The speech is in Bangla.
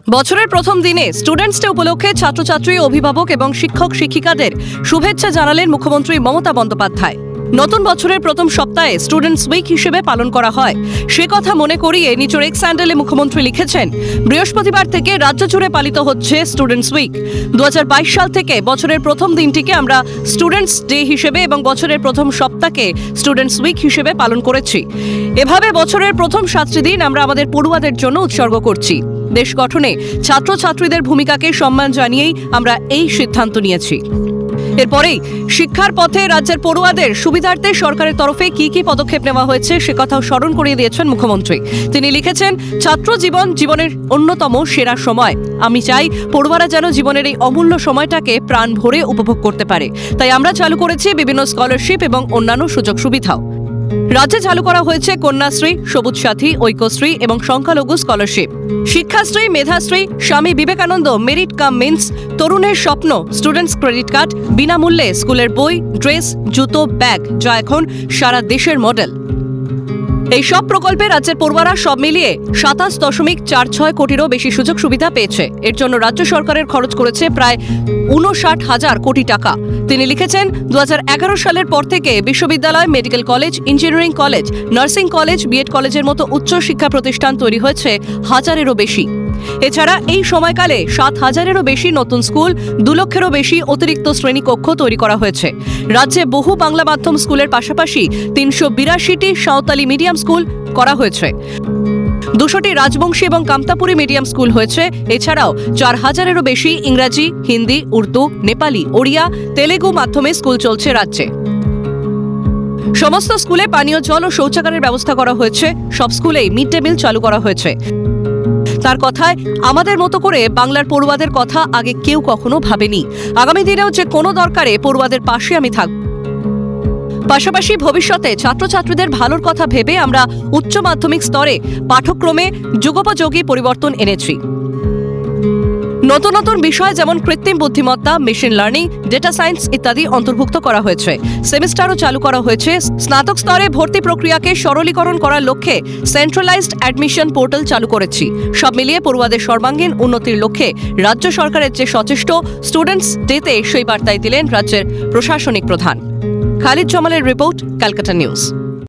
বছরের প্রথম দিনে স্টুডেন্টস ডে উপলক্ষে ছাত্রছাত্রী, অভিভাবক এবং শিক্ষক শিক্ষিকাদের শুভেচ্ছা জানালেন মুখ্যমন্ত্রী মমতা বন্দ্যোপাধ্যায়। নতুন বছরের প্রথম সপ্তাহে স্টুডেন্টস উইক হিসেবে পালন করা হয়, সে কথা মনে করিয়ে নিজের এক্স হ্যান্ডেলে মুখ্যমন্ত্রী লিখেছেন, বৃহস্পতিবার থেকে রাজ্য জুড়ে পালিত হচ্ছে স্টুডেন্টস উইক। 2022 সাল থেকে বছরের প্রথম দিনটিকে আমরা স্টুডেন্টস ডে হিসেবে এবং বছরের প্রথম সপ্তাহকে স্টুডেন্টস উইক হিসেবে পালন করেছি। এভাবে বছরের প্রথম 7টি দিন আমরা আমাদের পড়ুয়াদের জন্য উৎসর্গ করছি। দেশ গঠনে ছাত্রছাত্রীদের ভূমিকাকে সম্মান জানিয়েই আমরা এই সিদ্ধান্ত নিয়েছি। এরপরেই শিক্ষার পথে রাজ্যের পড়ুয়াদের সুবিধার্থে সরকারের তরফে কি কি পদক্ষেপ নেওয়া হয়েছে সে কথাও স্মরণ করিয়ে দিয়েছেন মুখ্যমন্ত্রী। তিনি লিখেছেন, ছাত্র জীবনের অন্যতম সেরা সময়। আমি চাই পড়ুয়ারা যেন জীবনের এই অমূল্য সময়টাকে প্রাণ ভরে উপভোগ করতে পারে। তাই আমরা চালু করেছি বিভিন্ন স্কলারশিপ এবং অন্যান্য সুযোগ সুবিধাও। রাজ্যে চালু করা হয়েছে কন্যাশ্রী, সবুজ সাথী, ঐক্যশ্রী এবং সংখ্যালঘু scholarship, Shikshashree, Medhashree, Swami Vivekananda merit cum means, তরুণের স্বপ্ন, স্টুডেন্টস ক্রেডিট কার্ড, বিনামূল্যে স্কুলের বই, ড্রেস, জুতো, ব্যাগ, যা এখন সারা দেশের মডেল। এই সব প্রকল্পে রাজ্যের পড়ুয়ারা সব মিলিয়ে 27.46 কোটিরও বেশি সুযোগ সুবিধা পেয়েছে। এর জন্য রাজ্য সরকারের খরচ করেছে প্রায় 59,000 কোটি টাকা। তিনি লিখেছেন, 2011 সালের পর থেকে বিশ্ববিদ্যালয়, medical college, engineering college, nursing college, BEd কলেজের মতো উচ্চ শিক্ষা প্রতিষ্ঠান তৈরি হয়েছে 1000-এরও বেশি। এছাড়া এই সময়কালে 7,000-এরও বেশি নতুন স্কুল, 2 লক্ষেরও বেশি অতিরিক্ত শ্রেণীকক্ষ তৈরি করা হয়েছে। রাজ্যে বহু বাংলা মাধ্যম স্কুলের পাশাপাশি 382টি সাঁওতালি মিডিয়াম স্কুল করা হয়েছে। 200টি রাজবংশী এবং কামতাপুরী মিডিয়াম স্কুল হয়েছে। এছাড়াও 4000-এরও বেশি ইংরাজি, হিন্দি, উর্দু, নেপালি, ওড়িয়া, তেলেগু মাধ্যমে স্কুল চলছে রাজ্যে। সমস্ত স্কুলে পানীয় জল ও শৌচাগারের ব্যবস্থা করা হয়েছে। সব স্কুলেই মিড ডে মিল চালু করা হয়েছে। তার কথায়, আমাদের মতো করে বাংলার পড়ুয়াদের কথা আগে কেউ কখনো ভাবেনি। আগামী দিনেও যে কোনো দরকারে পড়ুয়াদের পাশে আমি থাকব। পাশাপাশি ভবিষ্যতে ছাত্রছাত্রীদের ভালোর কথা ভেবে আমরা উচ্চ মাধ্যমিক স্তরে পাঠ্যক্রমে যুগোপযোগী পরিবর্তন এনেছি। নতুন নতুন বিষয় যেমন কৃত্রিম বুদ্ধিমত্তা, মেশিন লার্নিং, ডেটা সায়েন্স ইত্যাদি অন্তর্ভুক্ত করা হয়েছে। সেমিস্টারও চালু করা হয়েছে। স্নাতক স্তরে ভর্তি প্রক্রিয়াকে সরলীকরণ করার লক্ষ্যে সেন্ট্রালাইজড অ্যাডমিশন পোর্টাল চালু করেছি। সব মিলিয়ে পড়ুয়াদের সর্বাঙ্গীন উন্নতির লক্ষ্যে রাজ্য সরকারের যে সচেষ্ট, স্টুডেন্টস ডেতে সেই বার্তাই দিলেন রাজ্যের প্রশাসনিক প্রধান। খালিদ জামালের রিপোর্ট, ক্যালকাটা নিউজ।